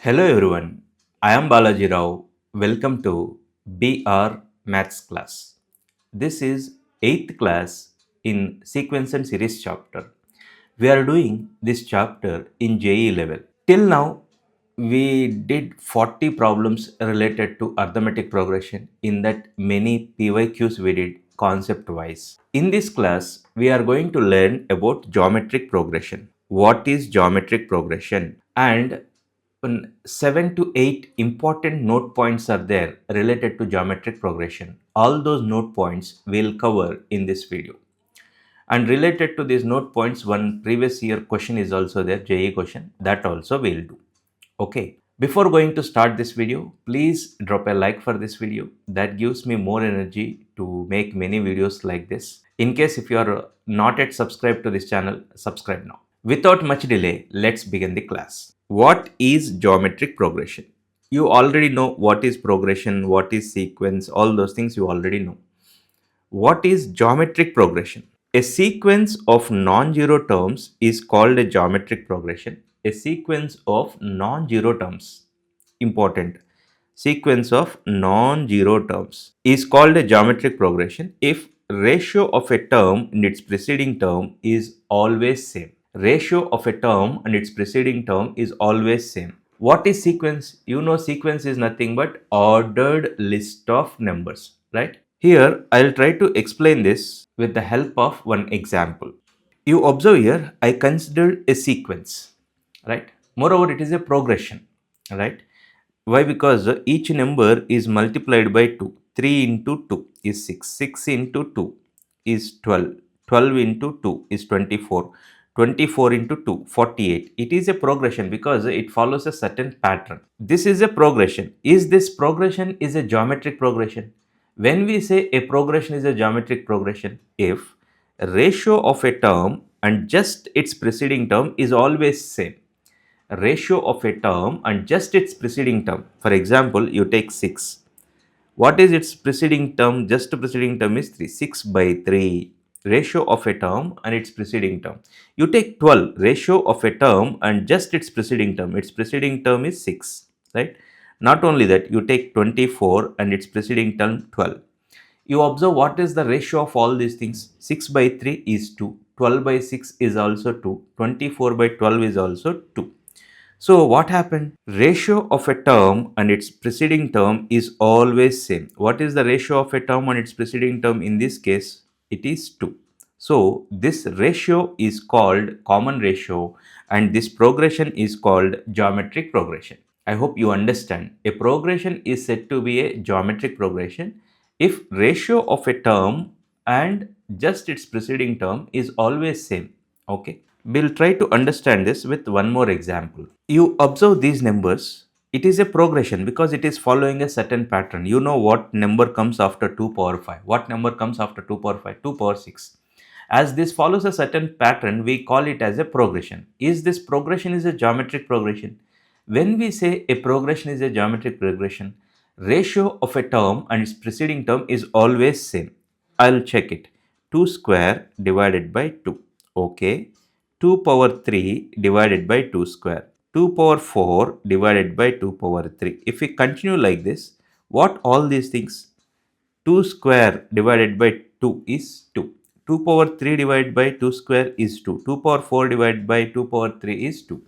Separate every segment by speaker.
Speaker 1: Hello everyone, I am Balaji Rao. Welcome to BR Maths class. This is 8th class in Sequence and Series chapter. We are doing this chapter in JE level. Till now, we did 40 problems related to arithmetic progression. In that, many PYQs we did concept wise. In this class, we are going to learn about geometric progression. What is geometric progression? And 7 to 8 important note points are there related to geometric progression. All those note points we'll cover in this video. And related to these note points, one previous year question is also there, JE question, that also we'll do. Okay. Before going to start this video, please drop a like for this video. That gives me more energy to make many videos like this. In case if you are not yet subscribed to this channel, subscribe now. Without much delay, let's begin the class. What is geometric progression? You already know what is progression, what is sequence, all those things you already know. What is geometric progression? A sequence of non-zero terms is called a geometric progression. A sequence of non-zero terms, important, sequence of non-zero terms is called a geometric progression if ratio of a term and its preceding term is always same. Ratio of a term and its preceding term is always same. What is sequence? You know sequence is nothing but ordered list of numbers, right? Here, I'll try to explain this with the help of one example. You observe here, I considered a sequence, right? Moreover, it is a progression, right? Why? Because each number is multiplied by 2. 3 into 2 is 6. 6 into 2 is 12. 12 into 2 is 24. 24 into 2, 48. It is a progression because it follows a certain pattern. This is a progression. Is this progression is a geometric progression? When we say a progression is a geometric progression, if ratio of a term and just its preceding term is always same. Ratio of a term and just its preceding term. For example, you take 6. What is its preceding term? Just preceding term is 3. 6 by 3. Ratio of a term and its preceding term. You take 12. Ratio of a term and just its preceding term. Its preceding term is 6. Right? Not only that, you take 24 and its preceding term 12. You observe what is the ratio of all these things. 6 by 3 is 2. 12 by 6 is also 2. 24 by 12 is also 2. So what happened? Ratio of a term and its preceding term is always same. What is the ratio of a term and its preceding term in this case? It is 2. So this ratio is called common ratio and this progression is called geometric progression. I hope you understand. A progression is said to be a geometric progression if ratio of a term and just its preceding term is always same. Okay. We'll try to understand this with one more example. You observe these numbers. It is a progression because it is following a certain pattern. You know what number comes after 2 power 5. What number comes after 2 power 5? 2 power 6. As this follows a certain pattern, we call it as a progression. Is this progression is a geometric progression? When we say a progression is a geometric progression, ratio of a term and its preceding term is always same. I'll check it. 2 square divided by 2. Okay. 2 power 3 divided by 2 square. 2 power 4 divided by 2 power 3. If we continue like this, what all these things? 2 square divided by 2 is 2. 2 power 3 divided by 2 square is 2. 2 power 4 divided by 2 power 3 is 2.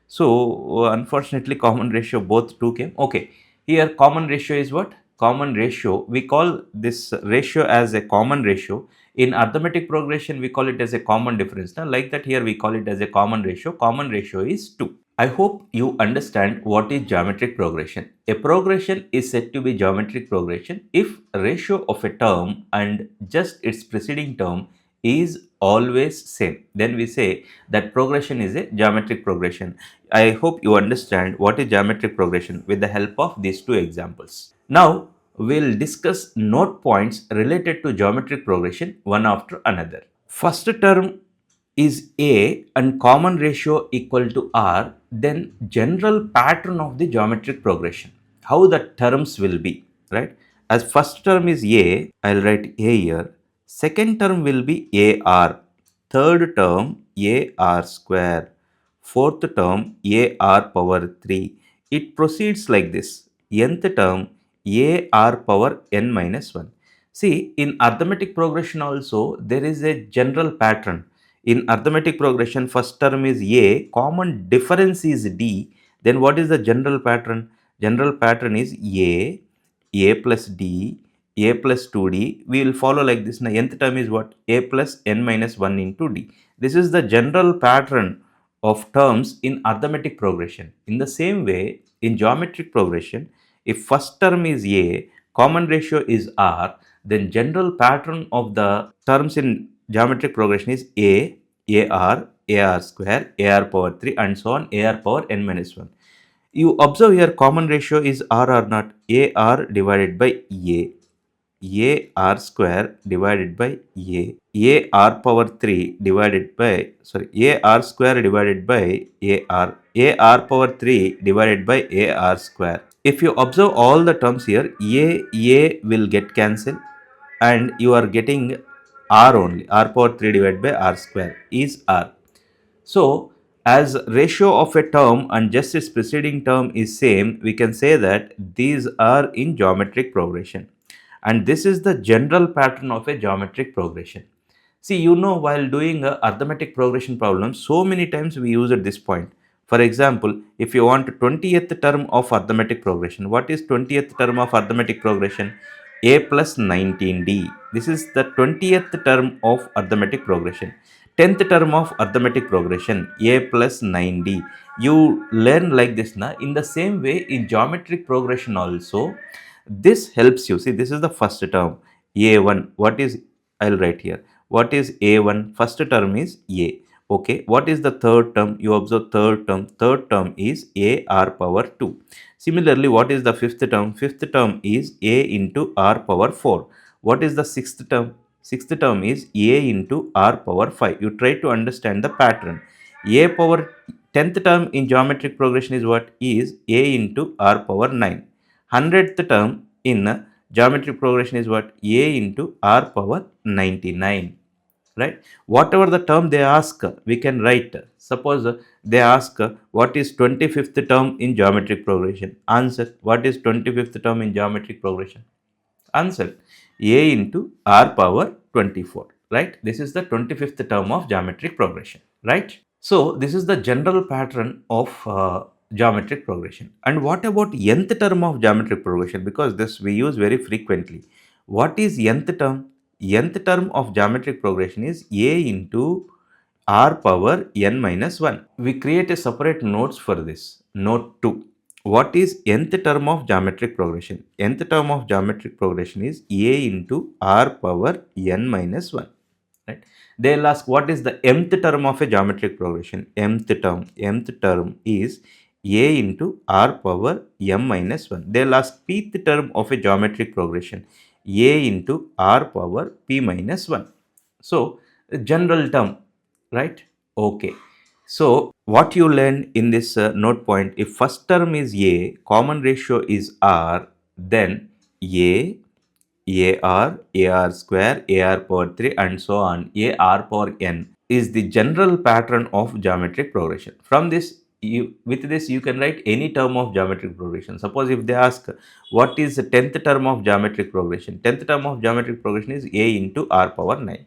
Speaker 1: So, unfortunately, common ratio both 2 came. Okay, here common ratio is what? Common ratio. We call this ratio as a common ratio. In arithmetic progression, we call it as a common difference. Now, like that here, we call it as a common ratio. Common ratio is 2. I hope you understand what is geometric progression. A progression is said to be geometric progression if ratio of a term and just its preceding term is always same. Then we say that progression is a geometric progression. I hope you understand what is geometric progression with the help of these two examples. Now, we'll discuss note points related to geometric progression one after another. First term is A and common ratio equal to R, then general pattern of the geometric progression. How the terms will be, right? As first term is A, I'll write A here. Second term will be AR. Third term AR square. Fourth term AR power 3. it proceeds like this. Nth term a r power n minus 1. See, in arithmetic progression also, there is a general pattern. In arithmetic progression, first term is a, common difference is d. Then what is the general pattern? General pattern is a plus d, a plus 2d. We will follow like this. Now, nth term is what? A plus n minus 1 into d. This is the general pattern of terms in arithmetic progression. In the same way, in geometric progression, if first term is a, common ratio is r, then general pattern of the terms in geometric progression is ar square, ar power 3 and so on, ar power n minus 1. You observe here common ratio is r or not, ar divided by ar square divided by ar power 3 divided by, ar square divided by ar power 3 divided by ar square. If you observe all the terms here, a will get cancelled and you are getting r only, r power 3 divided by r square is r. So as ratio of a term and just its preceding term is same, we can say that these are in geometric progression, and this is the general pattern of a geometric progression. See, while doing a arithmetic progression problem, so many times we use at this point. For example, if you want 20th term of arithmetic progression, what is 20th term of arithmetic progression? A plus 19d. This is the 20th term of arithmetic progression. 10th term of arithmetic progression, A plus 9d. You learn like this. In the same way, in geometric progression also, this helps you. See, this is the first term, A1. What is, I'll write here. What is A1? First term is A. Okay. What is the third term? You observe third term. Third term is A r power 2. Similarly, what is the fifth term? Fifth term is A into r power 4. What is the sixth term? Sixth term is A into r power 5. You try to understand the pattern. A power 10th term in geometric progression is what? Is A into r power 9. 100th term in geometric progression is what? A into r power 99. Right? Whatever the term they ask, we can write. Suppose they ask what is 25th term in geometric progression? Answer. What is 25th term in geometric progression? Answer. A into r power 24. Right? This is the 25th term of geometric progression. Right? So this is the general pattern of geometric progression. And what about nth term of geometric progression? Because this we use very frequently. What is nth term? Nth term of geometric progression is a into r power n minus 1. We create a separate notes for this. Note 2. What is nth term of geometric progression? Nth term of geometric progression is a into r power n minus 1. Right? They'll ask what is the mth term of a geometric progression. Mth term is a into r power m minus 1. They'll ask pth term of a geometric progression, a into r power p minus 1. So general term, right? Okay. So what you learn in this note point, if first term is a, common ratio is r, then a, ar square, ar power 3 and so on, ar power n is the general pattern of geometric progression. From this, with this you can write any term of geometric progression. Suppose if they ask what is the 10th term of geometric progression? 10th term of geometric progression is a into r power 9.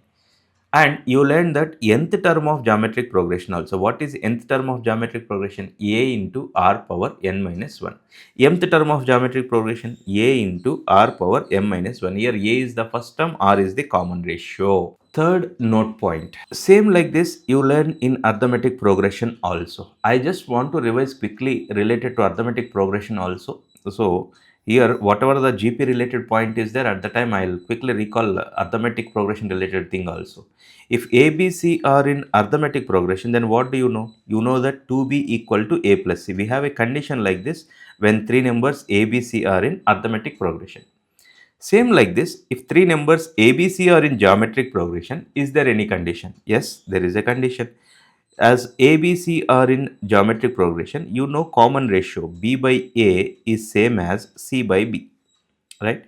Speaker 1: And you learn that nth term of geometric progression also. What is nth term of geometric progression? A into r power n minus 1. Mth term of geometric progression, a into r power m minus 1. Here a is the first term, r is the common ratio. Third note point. Same like this you learn in arithmetic progression also. I just want to revise quickly related to arithmetic progression also. So here whatever the GP related point is there, at the time I'll quickly recall arithmetic progression related thing also. If A, B, C are in arithmetic progression, then what do you know? You know that 2B equal to A plus C. We have a condition like this when three numbers A, B, C are in arithmetic progression. Same like this, if three numbers A, B, C are in geometric progression, is there any condition? Yes, there is a condition. As A, B, C are in geometric progression, you know common ratio B by A is same as C by B, right?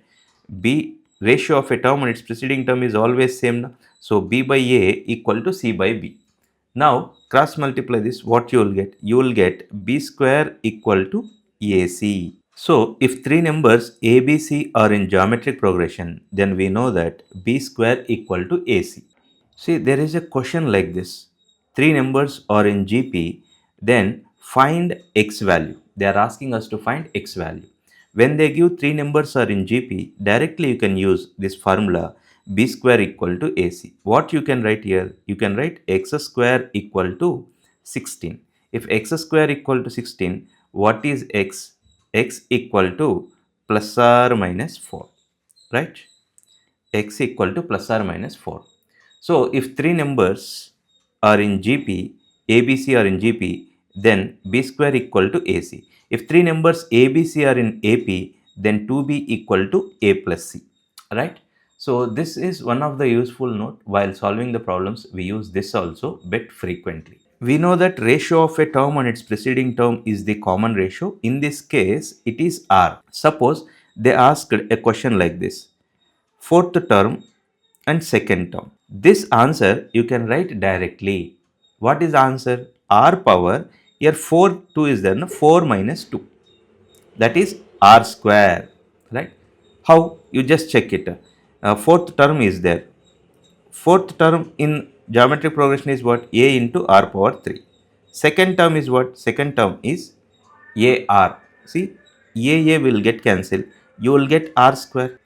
Speaker 1: B ratio of a term and its preceding term is always same. So B by A equal to C by B. Now cross multiply this, what you will get? You will get B square equal to AC. So if three numbers A, B, C are in geometric progression, then we know that B square equal to AC. See, there is a question like this. Three numbers are in GP, then find X value. They are asking us to find X value. When they give three numbers are in GP, directly you can use this formula B square equal to AC. What you can write here? You can write X square equal to 16. If X square equal to 16, what is X? X equal to plus or minus 4, right? X equal to plus or minus 4. So if three numbers are in GP, ABC are in GP, then B square equal to AC. If three numbers ABC are in AP, then 2B equal to A plus C, right? So this is one of the useful note. While solving the problems, we use this also bit frequently. We know that ratio of a term and its preceding term is the common ratio. In this case, it is R. Suppose they asked a question like this: fourth term and second term. This answer you can write directly. What is the answer? R power, here 4 2 is there, no? 4 minus 2, that is R square, right? How? You just check it. Fourth term is there. Fourth term in geometric progression is what? A into R power 3. Second term is what? Second term is AR. See, A will get cancelled. You will get R square.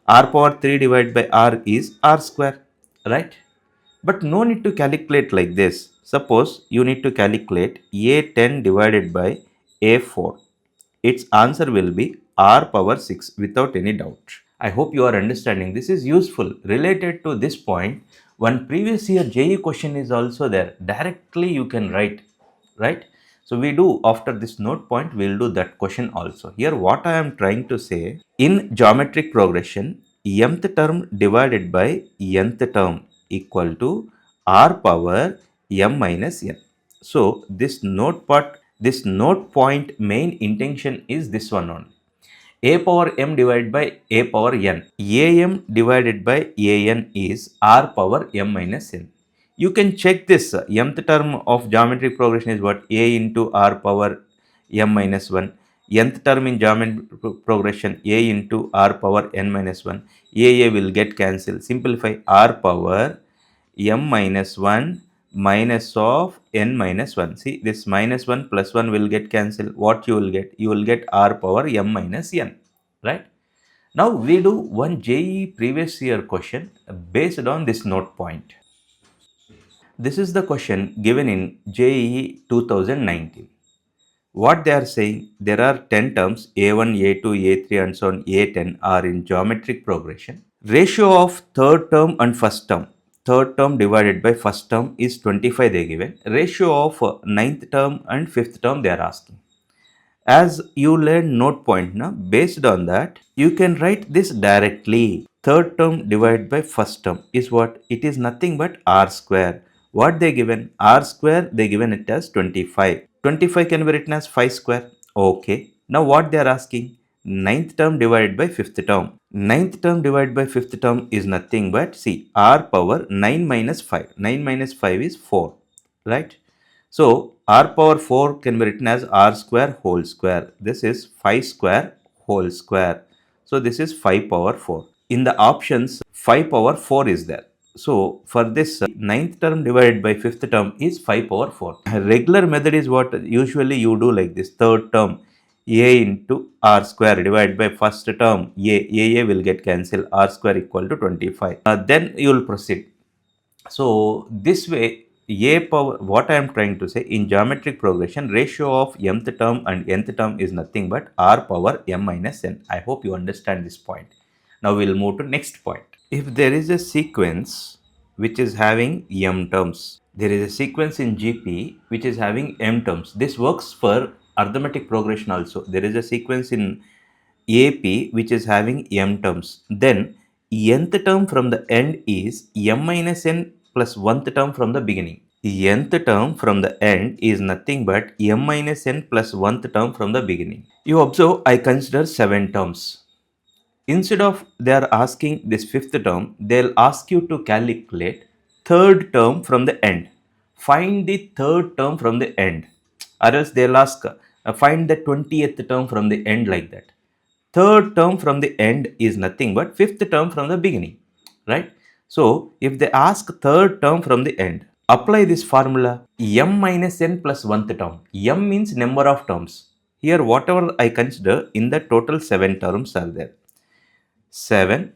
Speaker 1: R power 3 divided by R is R square, right? But no need to calculate like this. Suppose you need to calculate A10 divided by A4. Its answer will be R power 6 without any doubt. I hope you are understanding. This is useful. Related to this point, one previous year JE question is also there. Directly you can write, right? So we do, after this note point, we'll do that question also. Here what I am trying to say, in geometric progression, mth term divided by nth term equal to R power m minus n. So this note point main intention is this one only. A power m divided by A power n. Am divided by An is R power m minus n. You can check this. Mth term of geometric progression is what? A into R power m minus 1. Nth term in geometric progression, A into R power n minus 1. A will get cancelled. Simplify, R power m minus 1 minus of n minus 1. See, this minus 1 plus 1 will get cancelled. What you will get? You will get R power m minus n, right? Now we do one JE previous year question based on this note point. This is the question given in JEE 2019. What they are saying, there are 10 terms, A1, A2, A3 and so on, A10 are in geometric progression. Ratio of third term and first term. Third term divided by first term is 25 they given. Ratio of ninth term and fifth term they are asking. As you learn note point, na, based on that, you can write this directly. Third term divided by first term is what? It is nothing but R square. What they given? R square, they given it as 25. 25 can be written as 5 square. Okay. Now what they are asking? Ninth term divided by fifth term. Ninth term divided by fifth term is nothing but, see, R power 9 minus 5. 9 minus 5 is 4, right? So R power 4 can be written as R square whole square. This is 5 square whole square. So this is 5 power 4. In the options, 5 power 4 is there. So for this, ninth term divided by fifth term is 5 power 4. A regular method is what usually you do like this. Third term, A into R square divided by first term, A will get cancelled. R square equal to 25. Then you will proceed. So this way, A power, what I am trying to say, in geometric progression, ratio of mth term and nth term is nothing but R power m minus n. I hope you understand this point. Now we will move to next point. If there is a sequence which is having m terms, there is a sequence in GP which is having m terms. This works for arithmetic progression also. There is a sequence in AP which is having m terms. Then nth term from the end is m minus n plus 1th term from the beginning. Nth term from the end is nothing but m minus n plus 1th term from the beginning. You observe, I consider 7 terms. Instead of they are asking this 5th term, they'll ask you to calculate 3rd term from the end. Find the 3rd term from the end. Or else they'll ask Find the 20th term from the end, like that. Third term from the end is nothing but fifth term from the beginning, right? So if they ask third term from the end, apply this formula m minus n plus 1th term. M means number of terms. Here whatever I consider, in the total 7 terms are there. 7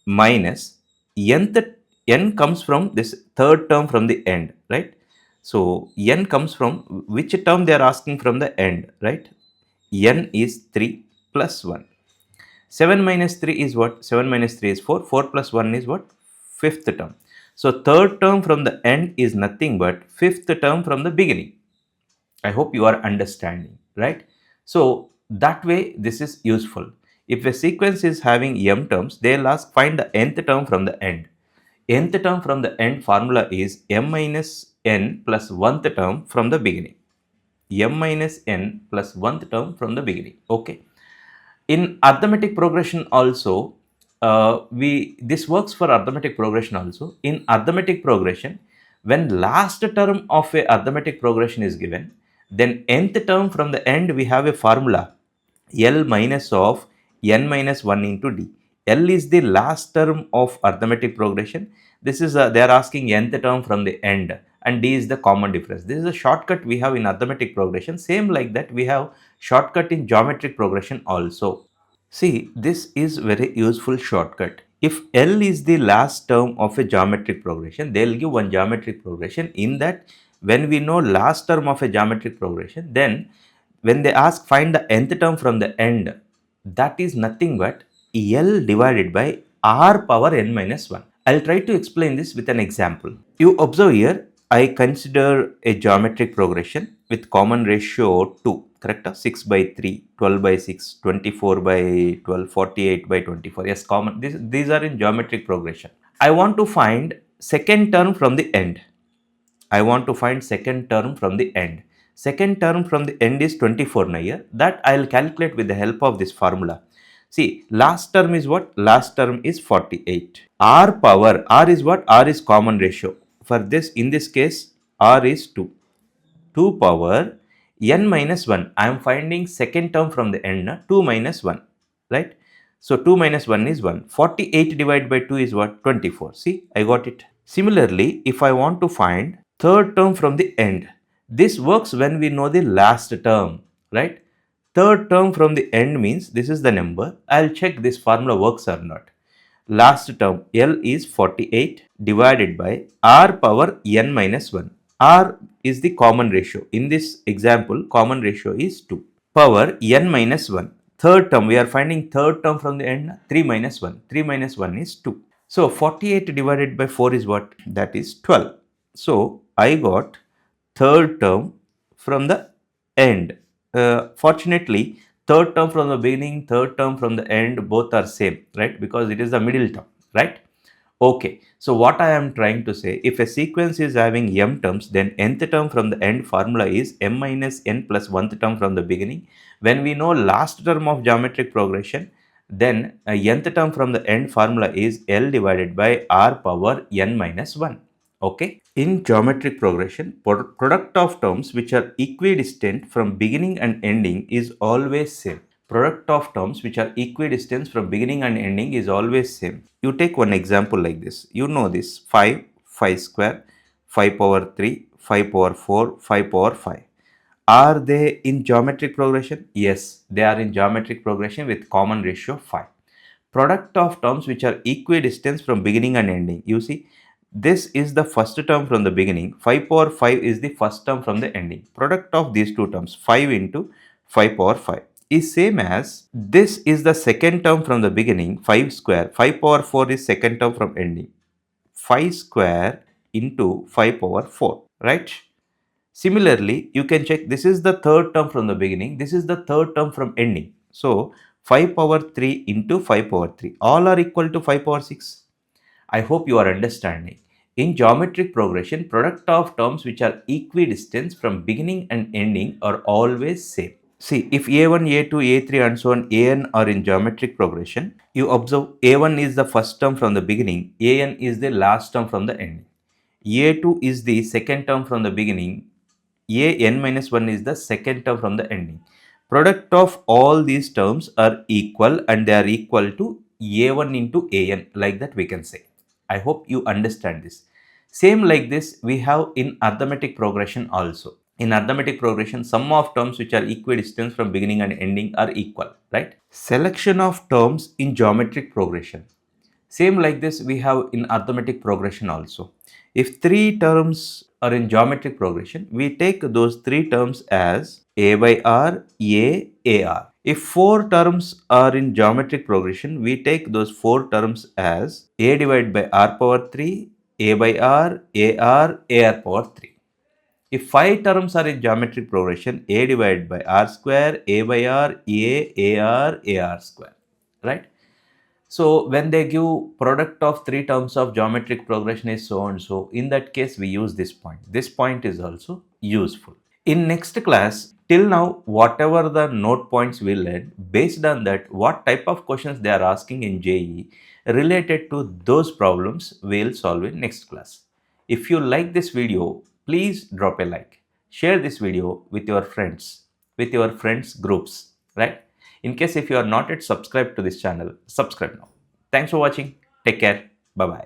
Speaker 1: minus nth, n comes from this third term from the end, right? So n comes from which term they are asking from the end, right? N is 3 plus 1. 7 minus 3 is what? 7 minus 3 is 4. 4 plus 1 is what? Fifth term. So third term from the end is nothing but fifth term from the beginning. I hope you are understanding, right? So that way this is useful. If a sequence is having m terms, they'll ask find the nth term from the end. Nth term from the end formula is m minus n plus 1th term from the beginning. M minus n plus 1th term from the beginning. Okay. In arithmetic progression also, this works for arithmetic progression also. In arithmetic progression, when last term of a arithmetic progression is given, then nth term from the end we have a formula L minus of n minus 1 into d. L is the last term of arithmetic progression. This is they are asking nth term from the end, and d is the common difference. This is a shortcut we have in arithmetic progression. Same like that we have shortcut in geometric progression also. See, this is very useful shortcut. If L is the last term of a geometric progression, they'll give one geometric progression. In that, when we know last term of a geometric progression, then when they ask find the nth term from the end, that is nothing but L divided by R power n minus 1. I'll try to explain this with an example. You observe here, I consider a geometric progression with common ratio 2, correct? 6 by 3, 12 by 6, 24 by 12, 48 by 24. Yes, common. These are in geometric progression. I want to find second term from the end. I want to find second term from the end. Second term from the end is 24 now here. That I will calculate with the help of this formula. See, last term is what? Last term is 48. R power, R is what? R is common ratio. For this, in this case, R is 2. 2 power n minus 1. I am finding second term from the end, 2 minus 1, right? So 2 minus 1 is 1. 48 divided by 2 is what? 24. See, I got it. Similarly, if I want to find third term from the end, this works when we know the last term, right? Third term from the end means this is the number. I'll check this formula works or not. Last term L is 48 divided by R power n minus 1. R is the common ratio. In this example, common ratio is 2. Power n minus 1. Third term, we are finding third term from the end, 3 minus 1. 3 minus 1 is 2. So 48 divided by 4 is what? That is 12. So I got third term from the end. Fortunately, third term from the beginning, third term from the end, both are same, right? Because it is the middle term, right? Okay, so what I am trying to say, if a sequence is having m terms, then nth term from the end formula is m minus n plus 1th term from the beginning. When we know last term of geometric progression, then nth term from the end formula is L divided by R power n minus 1. Okay. In geometric progression, product of terms which are equidistant from beginning and ending is always same. Product of terms which are equidistant from beginning and ending is always same. You take one example like this. You know this 5, 5 square, 5 power 3, 5 power 4, 5 power 5. Are they in geometric progression? Yes, they are in geometric progression with common ratio 5. Product of terms which are equidistant from beginning and ending. You see, this is the first term from the beginning. 5 power 5 is the first term from the ending. Product of these two terms, 5 into 5 power 5, is same as this is the second term from the beginning, 5 square. 5 power 4 is second term from ending. 5 square into 5 power 4, right? Similarly, you can check this is the third term from the beginning. This is the third term from ending. So 5 power 3 into 5 power 3. All are equal to 5 power 6. I hope you are understanding. In geometric progression, product of terms which are equidistant from beginning and ending are always same. See, if A1, A2, A3 and so on, An are in geometric progression, you observe A1 is the first term from the beginning, An is the last term from the ending. A2 is the second term from the beginning, a n minus 1 is the second term from the ending. Product of all these terms are equal and they are equal to a1 into an, like that we can say. I hope you understand this. Same like this we have in arithmetic progression also. In arithmetic progression, sum of terms which are equidistant from beginning and ending are equal, right? Selection of terms in geometric progression. Same like this we have in arithmetic progression also. If three terms are in geometric progression, we take those three terms as a by r, a r. If four terms are in geometric progression, we take those four terms as a divided by r power 3, a by r, ar power 3. If five terms are in geometric progression, a divided by r square, a by r, ar square, right? So when they give product of three terms of geometric progression is so and so, in that case we use this point. This point is also useful. In next class, till now, whatever the note points we learned, based on that, what type of questions they are asking in JEE related to those problems, we'll solve in next class. If you like this video, please drop a like. Share this video with your friends groups, right? In case if you are not yet subscribed to this channel, subscribe now. Thanks for watching. Take care. Bye bye.